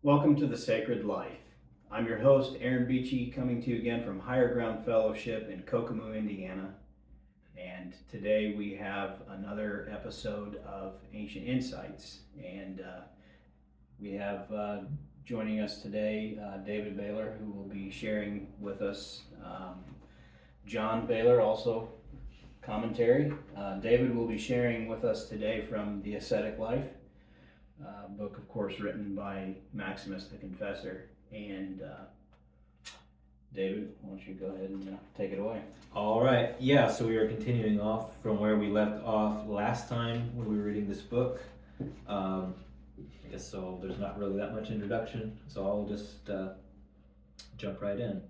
Welcome to the Sacred Life. I'm your host, Aaron Beachy, coming to you again from Higher Ground Fellowship in Kokomo, Indiana. And today we have another episode of Ancient Insights. And we have joining us today David Baylor, who will be sharing with us. John Baylor, also commentary. David will be sharing with us today from the Ascetic Life. Book, of course, written by Maximus the Confessor. And David, why don't you go ahead and take it away? All right, yeah, so we are continuing off from where we left off last time when we were reading this book. I guess so there's not really that much introduction, so I'll just jump right in.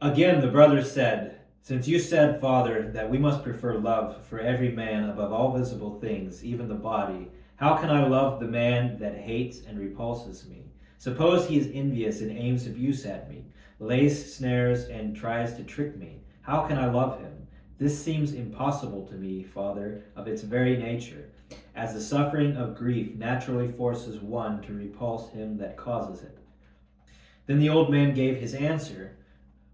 Again, the brothers said, "Since you said, Father, that we must prefer love for every man above all visible things, even the body, how can I love the man that hates and repulses me? Suppose he is envious and aims abuse at me, lays snares and tries to trick me. How can I love him? This seems impossible to me, Father, of its very nature, as the suffering of grief naturally forces one to repulse him that causes it." Then the old man gave his answer.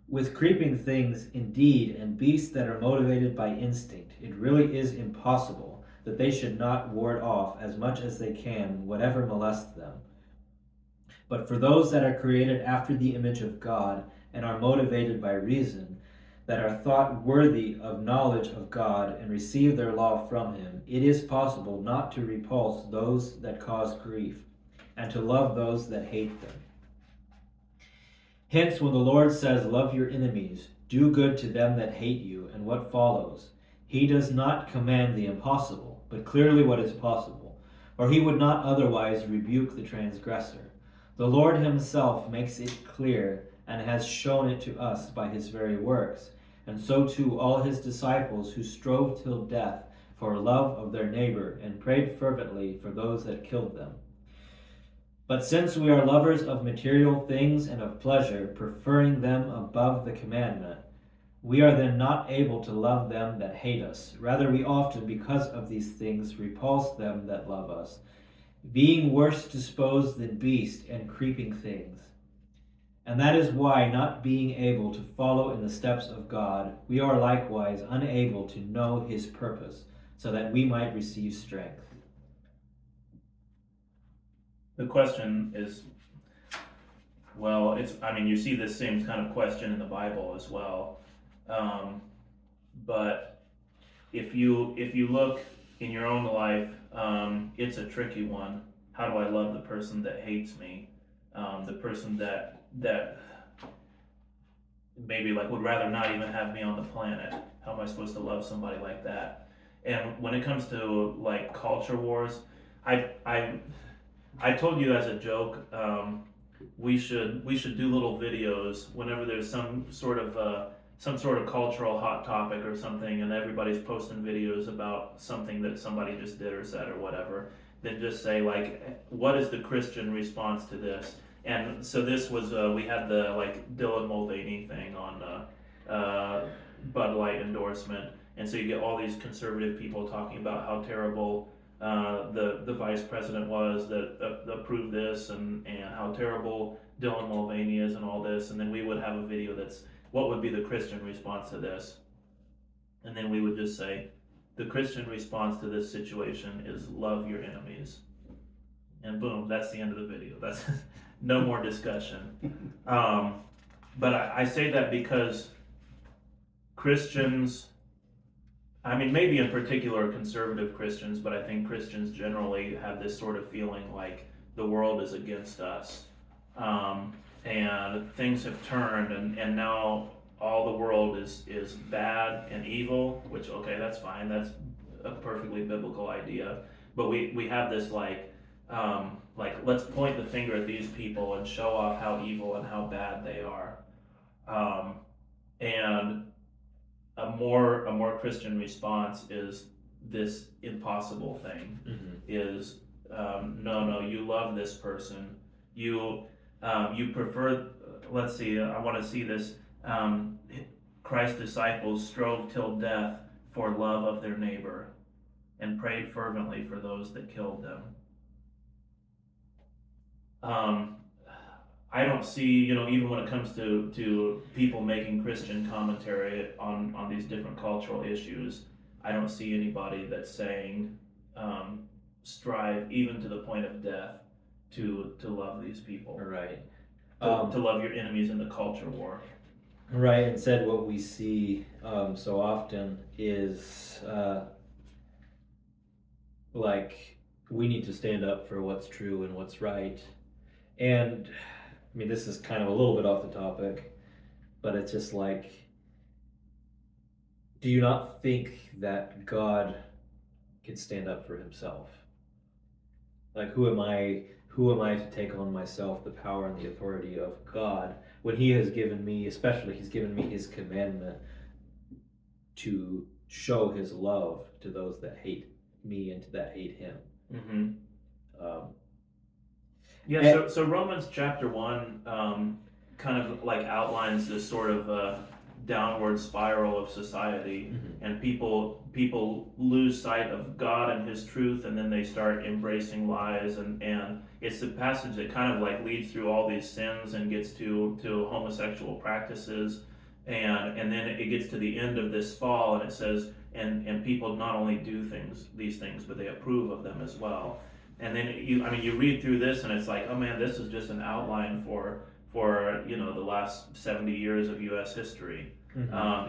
With creeping things, indeed, and beasts that are motivated by instinct, it really is impossible that they should not ward off as much as they can whatever molests them. But for those that are created after the image of God and are motivated by reason, that are thought worthy of knowledge of God and receive their law from him, it is possible not to repulse those that cause grief, and to love those that hate them. Hence, when the Lord says, "Love your enemies, do good to them that hate you," and what follows, he does not command the impossible, but clearly what is possible, or he would not otherwise rebuke the transgressor. The Lord himself makes it clear and has shown it to us by his very works, and so too all his disciples who strove till death for love of their neighbor and prayed fervently for those that killed them. But since we are lovers of material things and of pleasure, preferring them above the commandment, we are then not able to love them that hate us. Rather, we often, because of these things, repulse them that love us, being worse disposed than beasts and creeping things. And that is why, not being able to follow in the steps of God, we are likewise unable to know his purpose, so that we might receive strength. The question is, well, you see this same kind of question in the Bible as well. But if you look in your own life, it's a tricky one. How do I love the person that hates me? The person that maybe like would rather not even have me on the planet. How am I supposed to love somebody like that? And when it comes to like culture wars, I told you as a joke, we should do little videos whenever there's some sort of cultural hot topic or something, and everybody's posting videos about something that somebody just did or said or whatever. Then just say like, what is the Christian response to this? And so this was we had the like Dylan Mulvaney thing on Bud Light endorsement, and so you get all these conservative people talking about how terrible the vice president was that approved this, and how terrible Dylan Mulvaney is and all this, and then we would have a video that's what would be the Christian response to this, and then we would just say the Christian response to this situation is love your enemies, and boom, that's the end of the video. That's no more discussion. But I say that because Christians, maybe in particular conservative Christians, but I think Christians generally have this sort of feeling like the world is against us. And things have turned, and now all the world is bad and evil, which, okay, that's fine. That's a perfectly biblical idea. But we have this like let's point the finger at these people and show off how evil and how bad they are. And a more Christian response is this impossible thing. Is no, you love this person, you prefer, let's see, I want to see this, Christ's disciples strove till death for love of their neighbor and prayed fervently for those that killed them. I don't see, even when it comes to people making Christian commentary on these different cultural issues, I don't see anybody that's saying strive even to the point of death to love these people, Right. to love your enemies in the culture war. Right. Instead, what we see so often is like we need to stand up for what's true and what's right. And I mean, this is kind of a little bit off the topic, but it's just like, do you not think that God can stand up for himself? Like, who am I to take on myself the power and the authority of God when he has given me, especially he's given me his commandment to show his love to those that hate me and to that hate him. Mm-hmm. Um, Yeah, so Romans chapter 1 kind of like outlines this sort of downward spiral of society, and people lose sight of God and his truth, and then they start embracing lies, and it's the passage that kind of like leads through all these sins and gets to homosexual practices, and then it gets to the end of this fall, and it says, and people not only do these things, but they approve of them as well. And then you read through this and it's like, oh man, this is just an outline for the last 70 years of U.S. history.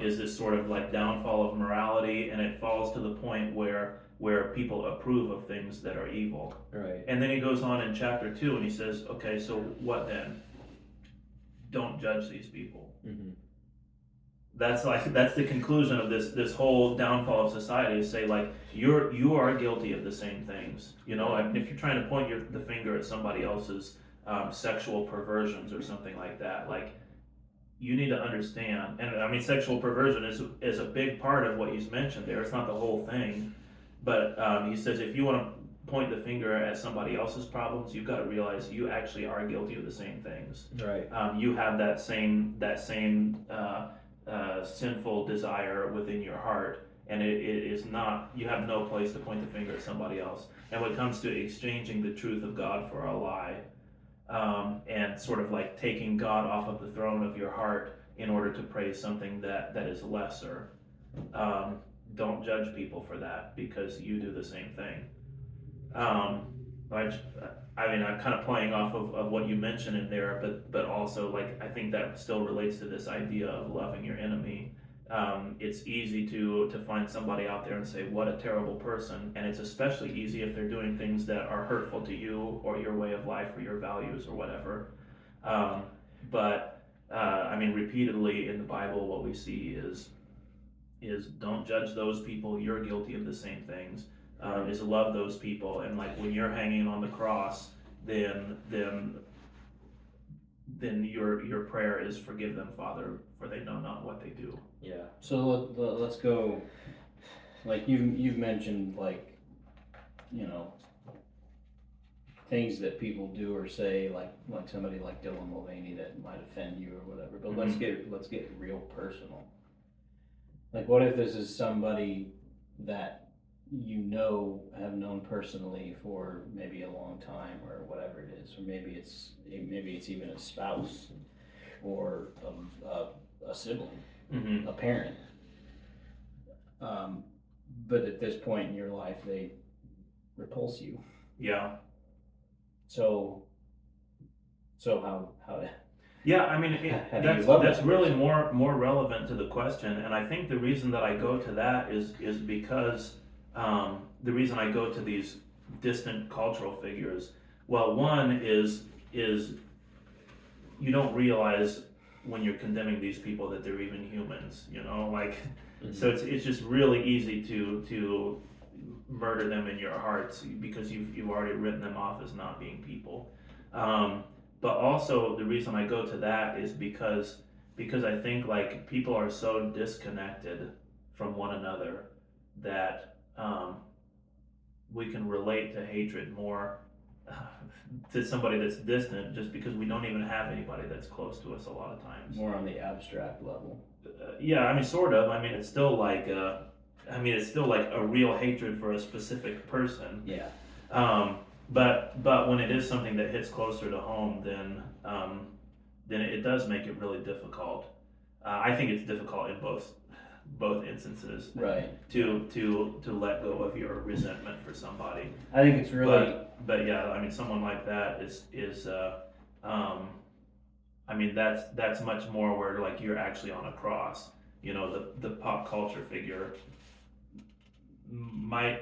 Is this sort of like downfall of morality, and it falls to the point where people approve of things that are evil. Right. And then he goes on in chapter 2 and he says, okay, so what then? Don't judge these people. Mm-hmm. That's the conclusion of this whole downfall of society, is say like you are guilty of the same things. If you're trying to point the finger at somebody else's sexual perversions or something like that, like you need to understand. And I mean, sexual perversion is a big part of what he's mentioned there. It's not the whole thing, but he says if you want to point the finger at somebody else's problems, you've got to realize you actually are guilty of the same things. Right. You have that same sinful desire within your heart, and it is not, you have no place to point the finger at somebody else. And when it comes to exchanging the truth of God for a lie, and sort of like taking God off of the throne of your heart in order to praise something that is lesser, don't judge people for that, because you do the same thing. I'm kind of playing off of what you mentioned in there, but also like I think that still relates to this idea of loving your enemy. It's easy to find somebody out there and say, what a terrible person, and it's especially easy if they're doing things that are hurtful to you or your way of life or your values or whatever. Repeatedly in the Bible, what we see is don't judge those people, you're guilty of the same things. Is love those people, and like when you're hanging on the cross, then your prayer is, forgive them, Father, for they know not what they do. Yeah. So let's go, like you've mentioned, like, things that people do or say, like somebody like Dylan Mulvaney that might offend you or whatever. But let's get real personal. Like, what if this is somebody that have known personally for maybe a long time or whatever it is, or maybe it's even a spouse or a sibling, a parent. But at this point in your life, they repulse you. Yeah. So how? Yeah, I mean, that's really more relevant to the question, and I think the reason that I go to that is because the reason I go to these distant cultural figures, well, one is you don't realize when you're condemning these people that they're even humans, so it's just really easy to murder them in your hearts because you've already written them off as not being people. But also the reason I go to that is because I think like people are so disconnected from one another that we can relate to hatred more to somebody that's distant, just because we don't even have anybody that's close to us a lot of times. More on the abstract level. Yeah, I mean, sort of. I mean, it's still like a real hatred for a specific person. Yeah. but when it is something that hits closer to home, then it does make it really difficult. I think it's difficult in both instances Right. to let go of your resentment for somebody. I think it's really. But yeah, I mean, someone like that is I mean, that's much more where like you're actually on a cross. You know, the pop culture figure might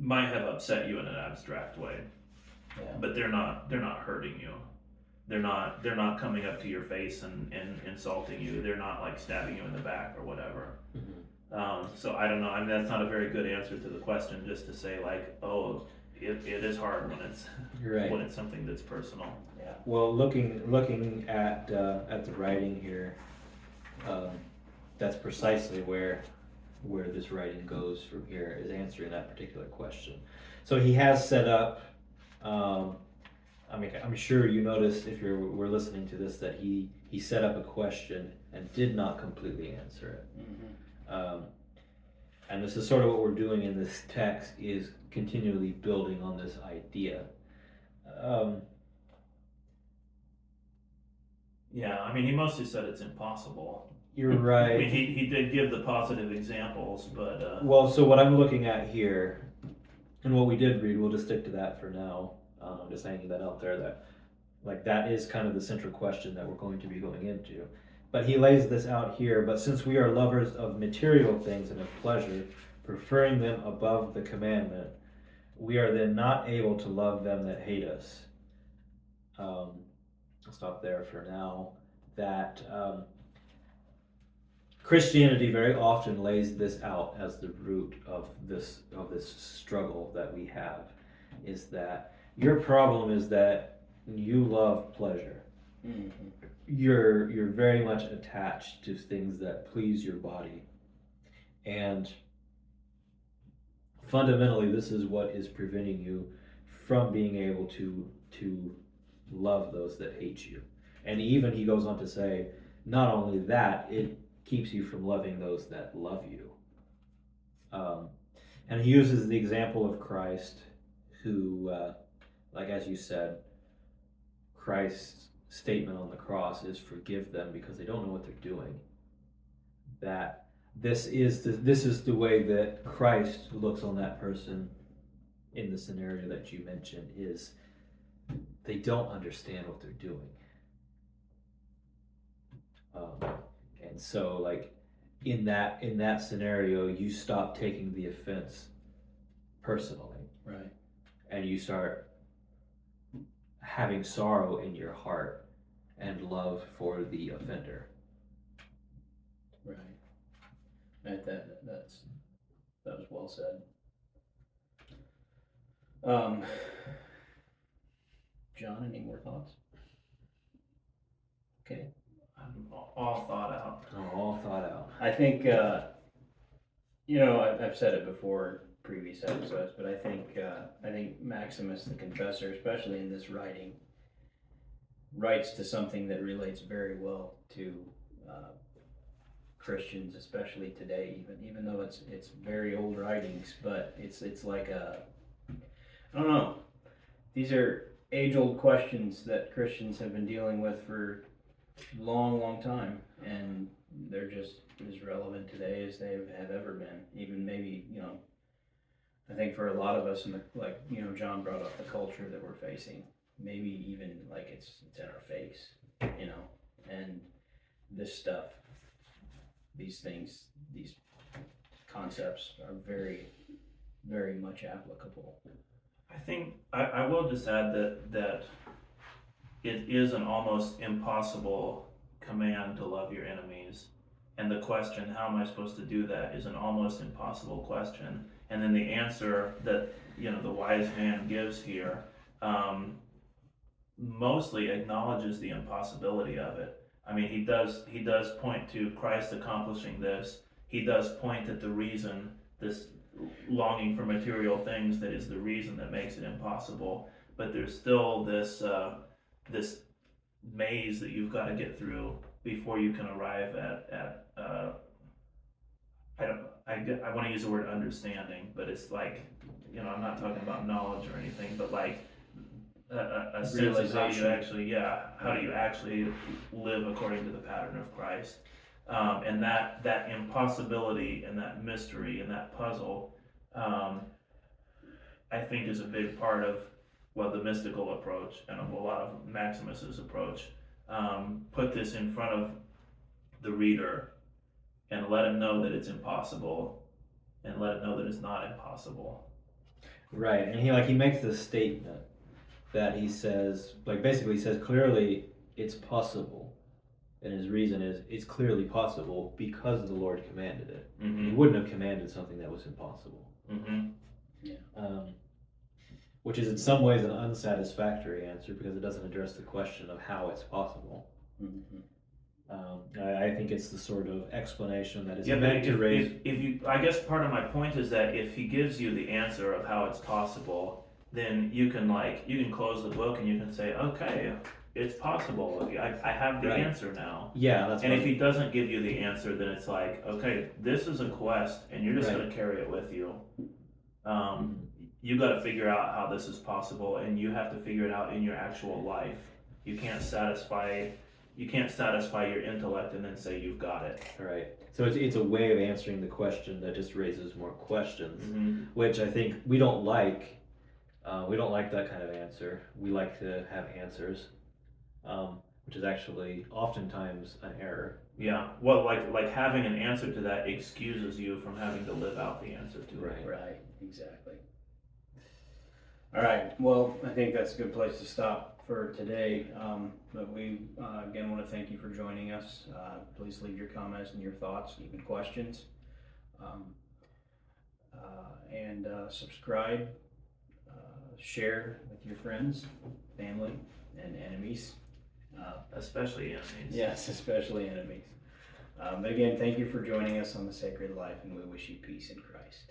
have upset you in an abstract way, Yeah. but they're not hurting you. They're not coming up to your face and insulting you. They're not like stabbing you in the back or whatever. So I don't know. I mean, that's not a very good answer to the question. Just to say like, oh, it is hard when it's Right. when it's something that's personal. Yeah. Well, looking at the writing here, that's precisely where this writing goes from here, is answering that particular question. So he has set up. I mean, I'm sure you noticed if were listening to this that he set up a question and did not completely answer it. And this is sort of what we're doing in this text, is continually building on this idea. Yeah, I mean, he mostly said it's impossible. You're right. I mean, he did give the positive examples, but Well, so what I'm looking at here, and what we did read, we'll just stick to that for now. I'm just hanging that out there, that like that is kind of the central question that we're going to be going into. But he lays this out here. But since we are lovers of material things and of pleasure, preferring them above the commandment, we are then not able to love them that hate us. I'll stop there for now. That Christianity very often lays this out as the root of this struggle that we have, is that your problem is that you love pleasure. Mm-hmm. You're very much attached to things that please your body, and fundamentally this is what is preventing you from being able to love those that hate you. And even he goes on to say, not only that, it keeps you from loving those that love you. And he uses the example of Christ, who, like as you said, Christ's statement on the cross is, forgive them because they don't know what they're doing. That this is the way that Christ looks on that person in the scenario that you mentioned, is they don't understand what they're doing. And so like in that scenario, you stop taking the offense personally. Right. And you start having sorrow in your heart and love for the offender. Right. That was well said. John, any more thoughts? Okay. I'm all thought out. All thought out. I think I've said it before in previous episodes, but I think Maximus the Confessor, especially in this writing, writes to something that relates very well to Christians, especially today. Even though it's very old writings, but it's like I don't know. These are age-old questions that Christians have been dealing with for long time, and they're just as relevant today as they have ever been. Even maybe, I think for a lot of us, John brought up the culture that we're facing. Maybe even like it's in our face, and this stuff, these things, these concepts are very, very much applicable. I think I will just add that it is an almost impossible command to love your enemies. And the question, how am I supposed to do that, is an almost impossible question. And then the answer that, the wise man gives here mostly acknowledges the impossibility of it. I mean, he does point to Christ accomplishing this. He does point at the reason, this longing for material things, that is the reason that makes it impossible. But there's still this maze that you've got to get through before you can arrive at I want to use the word understanding, but it's like, I'm not talking about knowledge or anything, but like a sense of how do you actually, how do you actually live according to the pattern of Christ. And that impossibility and that mystery and that puzzle, I think is a big part of, well, the mystical approach and of a lot of Maximus's approach. Put this in front of the reader and let him know that it's impossible and let him know that it's not impossible. Right, and he makes this statement that he says, basically he says clearly it's possible. And his reason is it's clearly possible because the Lord commanded it. Mm-hmm. He wouldn't have commanded something that was impossible. Mm-hmm. Yeah. Which is in some ways an unsatisfactory answer because it doesn't address the question of how it's possible. Mm-hmm. I think it's the sort of explanation that is Yeah, meant to raise. If you, I guess part of my point is that if he gives you the answer of how it's possible, then you can close the book and you can say, okay, it's possible. I have the Right. answer now. Yeah, that's. And if he doesn't give you the answer, then it's like, okay, this is a quest, and you're just Right. going to carry it with you. You got to figure out how this is possible, and you have to figure it out in your actual life. You can't satisfy your intellect and then say you've got it. Right. So it's a way of answering the question that just raises more questions, Mm-hmm. which I think we don't like. We don't like that kind of answer. We like to have answers, which is actually oftentimes an error. Yeah. Well, like having an answer to that excuses you from having to live out the answer to it. Right, exactly. All right, well, I think that's a good place to stop for today. But we, again, want to thank you for joining us. Please leave your comments and your thoughts, even questions. And subscribe, share with your friends, family, and enemies. Especially enemies. Yes, especially enemies. But again, thank you for joining us on The Sacred Life, and we wish you peace in Christ.